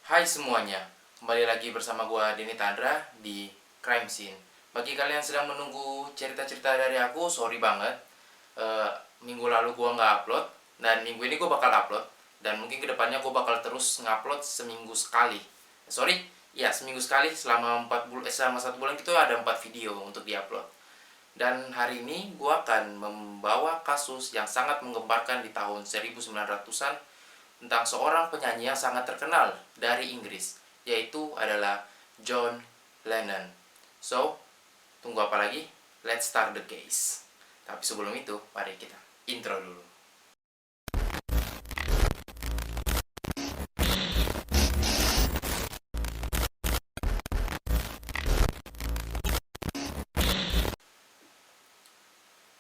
Hai semuanya, kembali lagi bersama gua Denny Tandra di Crime Scene. Bagi kalian yang sedang menunggu cerita-cerita dari aku, sorry banget. Minggu lalu gua nggak upload, dan minggu ini gua bakal upload. Dan mungkin kedepannya gua bakal terus ngupload seminggu sekali. Sorry, ya seminggu sekali selama 1 bulan itu ada 4 video untuk diupload. Dan hari ini gua akan membawa kasus yang sangat menggemparkan di tahun 1900-an tentang seorang penyanyi yang sangat terkenal dari Inggris, yaitu adalah John Lennon. So, tunggu apa lagi? Let's start the case. Tapi sebelum itu, mari kita intro dulu.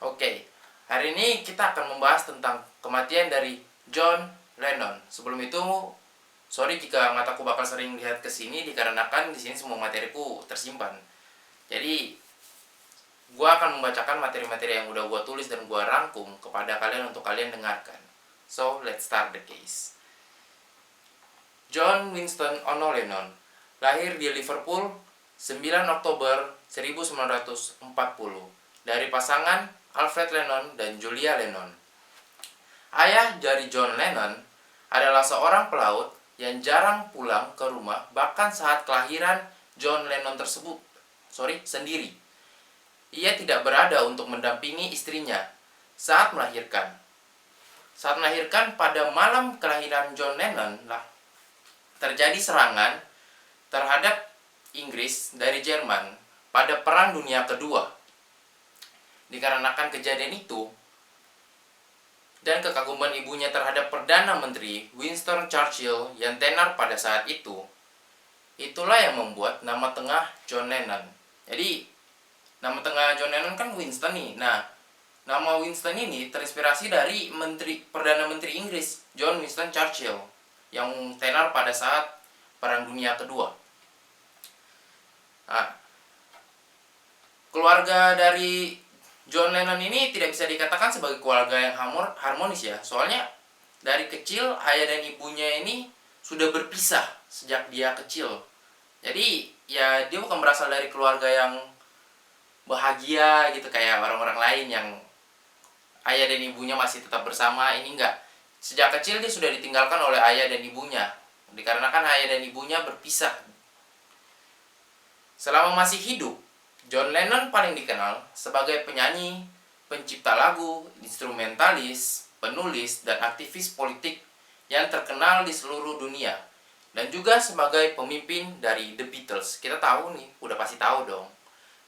Oke, hari ini kita akan membahas tentang kematian dari John Lennon. Sebelum itu, sorry jika mataku bakal sering lihat ke sini dikarenakan di sini semua materiku tersimpan. Jadi, gua akan membacakan materi-materi yang udah gua tulis dan gua rangkum kepada kalian untuk kalian dengarkan. So, let's start the case. John Winston Ono Lennon lahir di Liverpool 9 Oktober 1940 dari pasangan Alfred Lennon dan Julia Lennon. Ayah dari John Lennon adalah seorang pelaut yang jarang pulang ke rumah bahkan saat kelahiran John Lennon sendiri. Ia tidak berada untuk mendampingi istrinya saat melahirkan. Saat melahirkan pada malam kelahiran John Lennon terjadi serangan terhadap Inggris dari Jerman pada Perang Dunia Kedua. Dikarenakan kejadian itu dan kekaguman ibunya terhadap Perdana Menteri Winston Churchill yang tenar pada saat itu, itulah yang membuat nama tengah John Lennon. Jadi, nama tengah John Lennon kan Winston nih. Nah, nama Winston ini terinspirasi dari Perdana Menteri Inggris, John Winston Churchill, yang tenar pada saat Perang Dunia Kedua. Nah, keluarga dari John Lennon ini tidak bisa dikatakan sebagai keluarga yang harmonis ya. Soalnya dari kecil ayah dan ibunya ini sudah berpisah sejak dia kecil. Jadi ya dia bukan berasal dari keluarga yang bahagia gitu kayak orang-orang lain yang ayah dan ibunya masih tetap bersama. Ini enggak. Sejak kecil dia sudah ditinggalkan oleh ayah dan ibunya. Dikarenakan ayah dan ibunya berpisah. Selama masih hidup, John Lennon paling dikenal sebagai penyanyi, pencipta lagu, instrumentalis, penulis, dan aktivis politik yang terkenal di seluruh dunia. Dan juga sebagai pemimpin dari The Beatles. Kita tahu nih, udah pasti tahu dong.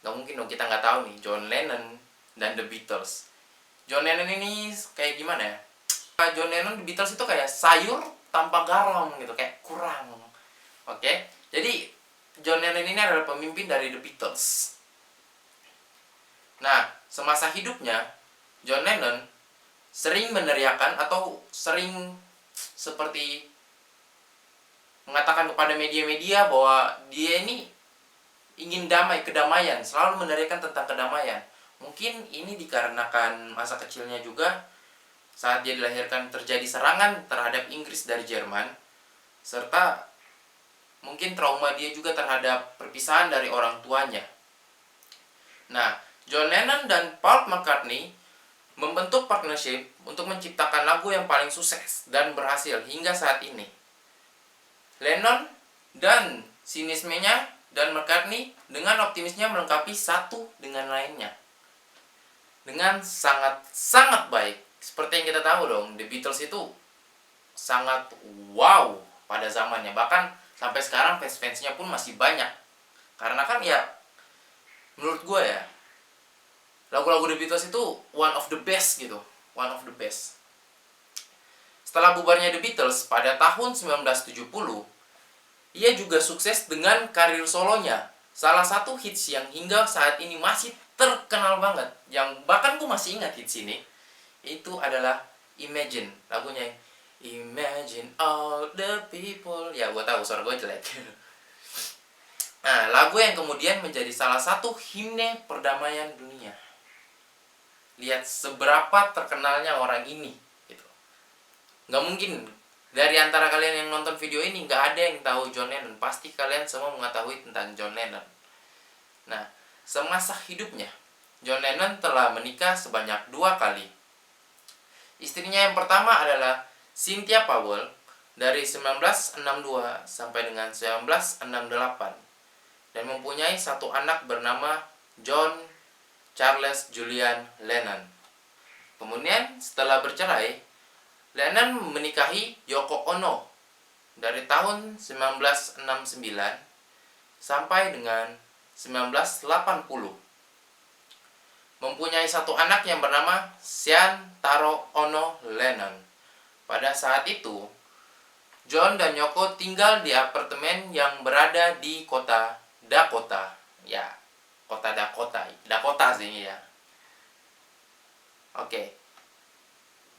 Gak mungkin dong kita nggak tahu nih, John Lennon dan The Beatles. John Lennon ini kayak gimana ya? John Lennon The Beatles itu kayak sayur tanpa garam gitu, kayak kurang. Oke, jadi John Lennon ini adalah pemimpin dari The Beatles. Nah, semasa hidupnya, John Lennon sering meneriakan atau sering seperti mengatakan kepada media-media bahwa dia ini ingin kedamaian, selalu meneriakan tentang kedamaian. Mungkin ini dikarenakan masa kecilnya juga saat dia dilahirkan terjadi serangan terhadap Inggris dari Jerman, serta mungkin trauma dia juga terhadap perpisahan dari orang tuanya. Nah, John Lennon dan Paul McCartney membentuk partnership untuk menciptakan lagu yang paling sukses dan berhasil hingga saat ini. Lennon dan sinismenya dan McCartney dengan optimisnya melengkapi satu dengan lainnya dengan sangat-sangat baik. Seperti yang kita tahu dong, The Beatles itu sangat wow pada zamannya. Bahkan sampai sekarang fans-fansnya pun masih banyak. Karena kan ya, menurut gue ya, lagu-lagu The Beatles itu one of the best gitu. One of the best. Setelah bubarnya The Beatles pada tahun 1970, ia juga sukses dengan karir solonya. Salah satu hits yang hingga saat ini masih terkenal banget, yang bahkan gue masih ingat hits ini, itu adalah Imagine. Lagunya Imagine all the people. Ya gue tahu suara gue jelek. Nah, lagu yang kemudian menjadi salah satu himne perdamaian dunia. Lihat seberapa terkenalnya orang ini gitu. Nggak mungkin Dari antara kalian yang nonton video ini, nggak ada yang tahu John Lennon. Pasti kalian semua mengetahui tentang John Lennon. Nah, semasa hidupnya, John Lennon telah menikah sebanyak 2 kali. Istrinya yang pertama adalah Cynthia Powell dari 1962 sampai dengan 1968 dan mempunyai 1 anak bernama John Charles Julian Lennon. Kemudian setelah bercerai, Lennon menikahi Yoko Ono dari tahun 1969 sampai dengan 1980. Mempunyai 1 anak yang bernama Sean Taro Ono Lennon. Pada saat itu, John dan Yoko tinggal di apartemen yang berada di kota Dakota. Ya, kota Dakota. Dakota sih ya. Oke.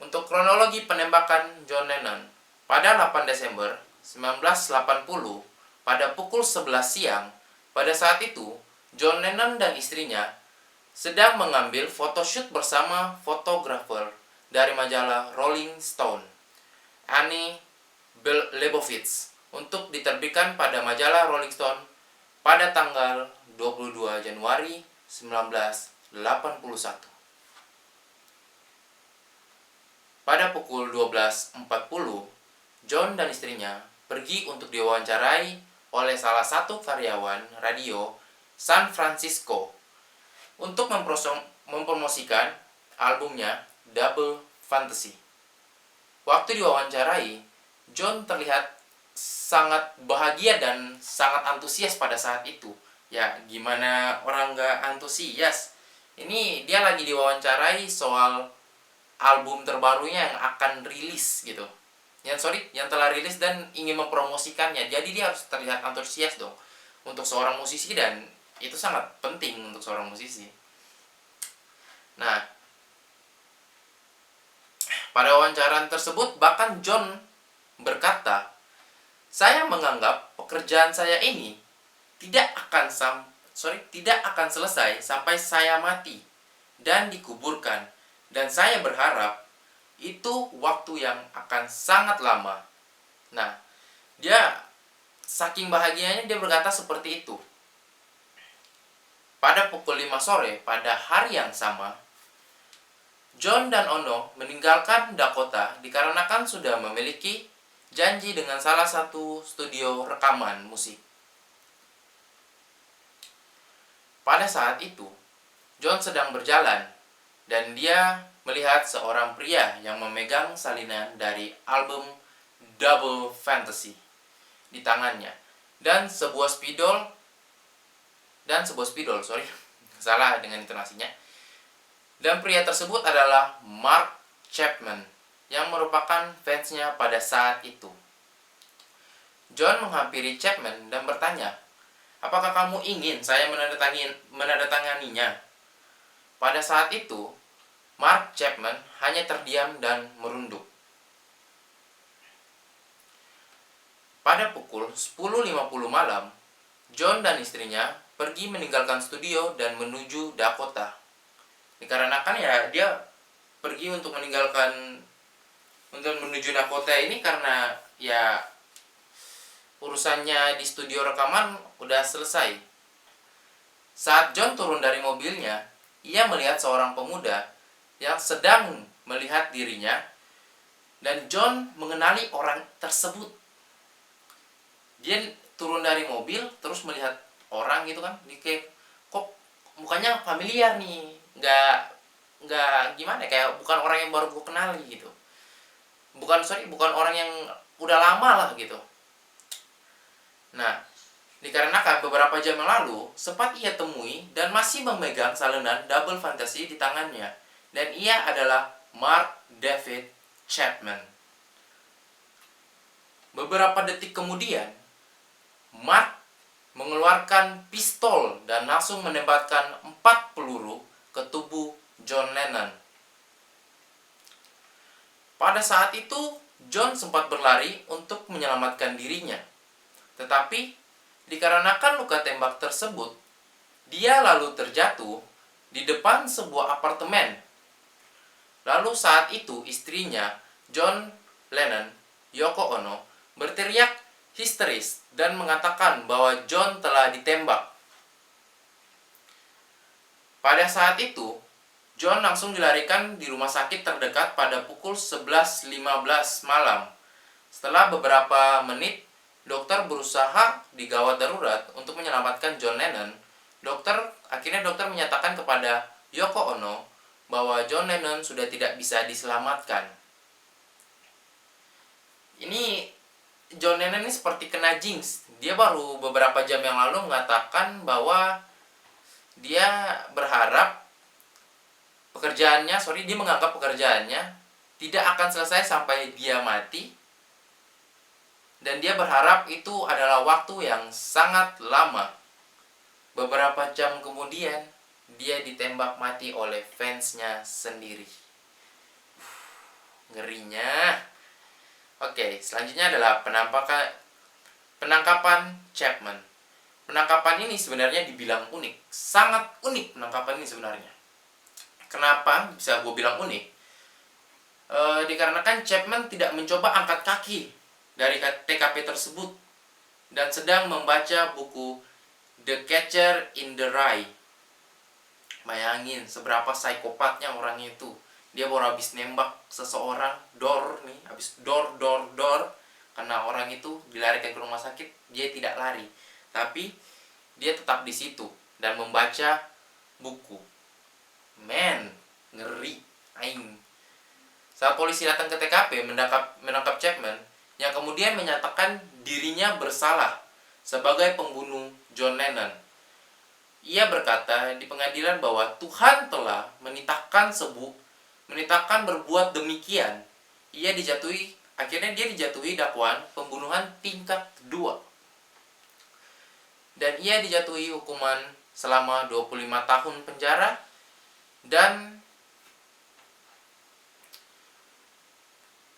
Untuk kronologi penembakan John Lennon, pada 8 Desember 1980, pada pukul 11 siang, pada saat itu, John Lennon dan istrinya sedang mengambil photoshoot bersama fotografer dari majalah Rolling Stone, Annie Leibovitz, untuk diterbitkan pada majalah Rolling Stone pada tanggal 22 Januari 1981. Pada pukul 12.40, John dan istrinya pergi untuk diwawancarai oleh salah satu karyawan radio San Francisco untuk mempromosikan albumnya Double Fantasy. Waktu diwawancarai, John terlihat sangat bahagia dan sangat antusias pada saat itu. Ya, gimana orang nggak antusias? Ini dia lagi diwawancarai soal album terbarunya yang akan rilis gitu. Yang telah rilis dan ingin mempromosikannya. Jadi dia harus terlihat antusias dong untuk seorang musisi, dan itu sangat penting untuk seorang musisi. Nah, pada wawancara tersebut bahkan John berkata, "Saya menganggap pekerjaan saya ini tidak akan selesai sampai saya mati dan dikuburkan. Dan saya berharap itu waktu yang akan sangat lama." Nah, dia saking bahagianya dia berkata seperti itu. Pada pukul 5 sore pada hari yang sama, John dan Ono meninggalkan Dakota dikarenakan sudah memiliki janji dengan salah satu studio rekaman musik. Pada saat itu, John sedang berjalan dan dia melihat seorang pria yang memegang salinan dari album Double Fantasy di tangannya dan sebuah spidol, salah dengan intonasinya. Dan pria tersebut adalah Mark Chapman yang merupakan fansnya pada saat itu. John menghampiri Chapman dan bertanya, "Apakah kamu ingin saya menandatanganinya?" Pada saat itu, Mark Chapman hanya terdiam dan merunduk. Pada pukul 10.50 malam, John dan istrinya pergi meninggalkan studio dan menuju Dakota. Dikarenakan ya dia pergi untuk menuju Dakota ini karena ya urusannya di studio rekaman udah selesai. Saat John turun dari mobilnya, ia melihat seorang pemuda yang sedang melihat dirinya, dan John mengenali orang tersebut. Dia turun dari mobil terus melihat orang gitu kan, dia kayak kok mukanya familiar nih, nggak gimana, kayak bukan orang yang baru gue kenali gitu, bukan orang yang udah lama lah gitu. Nah, dikarenakan beberapa jam yang lalu sempat ia temui dan masih memegang salinan Double Fantasy di tangannya, dan ia adalah Mark David Chapman. Beberapa detik kemudian, Mark mengeluarkan pistol dan langsung menembakkan 4 peluru ke tubuh John Lennon. Pada saat itu, John sempat berlari untuk menyelamatkan dirinya. Tetapi, dikarenakan luka tembak tersebut, dia lalu terjatuh di depan sebuah apartemen. Lalu saat itu istrinya, John Lennon, Yoko Ono berteriak histeris dan mengatakan bahwa John telah ditembak. Pada saat itu, John langsung dilarikan di rumah sakit terdekat pada pukul 11.15 malam. Setelah beberapa menit, dokter berusaha di gawat darurat untuk menyelamatkan John Lennon. Akhirnya dokter menyatakan kepada Yoko Ono bahwa John Lennon sudah tidak bisa diselamatkan. Ini John Lennon ini seperti kena jinx. Dia baru beberapa jam yang lalu mengatakan bahwa dia berharap dia menganggap pekerjaannya tidak akan selesai sampai dia mati. Dan dia berharap itu adalah waktu yang sangat lama. Beberapa jam kemudian, dia ditembak mati oleh fansnya sendiri. Ngerinya. Oke, selanjutnya adalah penangkapan Chapman. Penangkapan ini sebenarnya dibilang unik. Sangat unik penangkapan ini sebenarnya. Kenapa bisa gue bilang unik? Dikarenakan Chapman tidak mencoba angkat kaki dari TKP tersebut dan sedang membaca buku The Catcher in the Rye. Bayangin seberapa psikopatnya orang itu. Dia baru habis nembak seseorang, habis dor. Karena orang itu dilarikan ke rumah sakit, dia tidak lari. Tapi dia tetap di situ dan membaca buku. Men, ngeri, aing. Saat polisi datang ke TKP menangkap Chapman, yang kemudian menyatakan dirinya bersalah sebagai pembunuh John Lennon. Ia berkata di pengadilan bahwa Tuhan telah menitahkan berbuat demikian. Akhirnya dia dijatuhi dakwaan pembunuhan tingkat 2. Dan ia dijatuhi hukuman selama 25 tahun penjara dan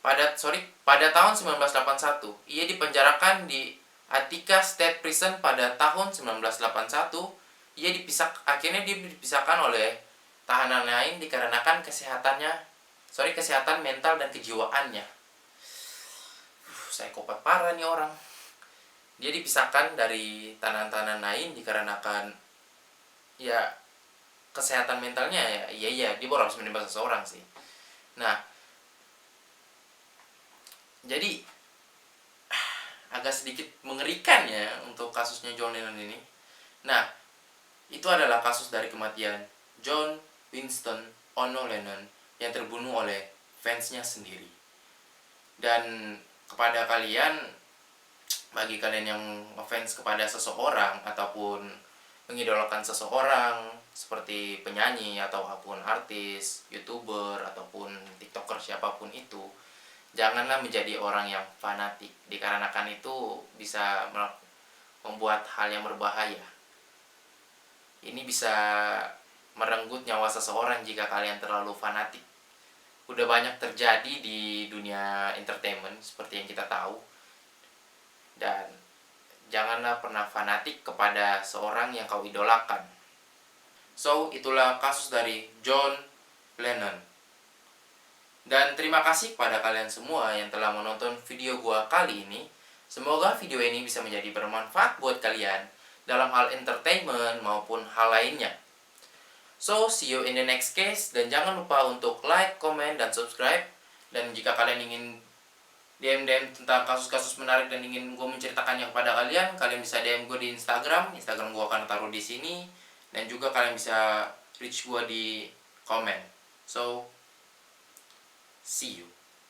pada tahun 1981 ia dipenjarakan di Attica State Prison. Pada tahun 1981 akhirnya dia dipisahkan oleh tahanan lain dikarenakan kesehatan mental dan kejiwaannya. Psikopat parah nih orang. Dia dipisahkan dari tahanan-tahanan lain dikarenakan ya kesehatan mentalnya dia baru harus menembak seseorang sih. Nah, jadi agak sedikit mengerikan ya untuk kasusnya John Lennon ini. Nah, itu adalah kasus dari kematian John Winston Ono Lennon yang terbunuh oleh fansnya sendiri. Dan kepada kalian, bagi kalian yang ngefans kepada seseorang ataupun mengidolakan seseorang seperti penyanyi ataupun artis, YouTuber ataupun TikToker siapapun itu, janganlah menjadi orang yang fanatik, dikarenakan itu bisa membuat hal yang berbahaya. Ini bisa merenggut nyawa seseorang jika kalian terlalu fanatik. Udah banyak terjadi di dunia entertainment seperti yang kita tahu. Dan janganlah pernah fanatik kepada seorang yang kau idolakan. So, itulah kasus dari John Lennon. Dan terima kasih kepada kalian semua yang telah menonton video gua kali ini. Semoga video ini bisa menjadi bermanfaat buat kalian dalam hal entertainment maupun hal lainnya. So, see you in the next case. Dan jangan lupa untuk like, comment, dan subscribe. Dan jika kalian ingin DM tentang kasus-kasus menarik dan ingin gue menceritakannya kepada kalian, kalian bisa DM gue di Instagram. Instagram gue akan taruh di sini. Dan juga kalian bisa reach gue di komen. So, see you.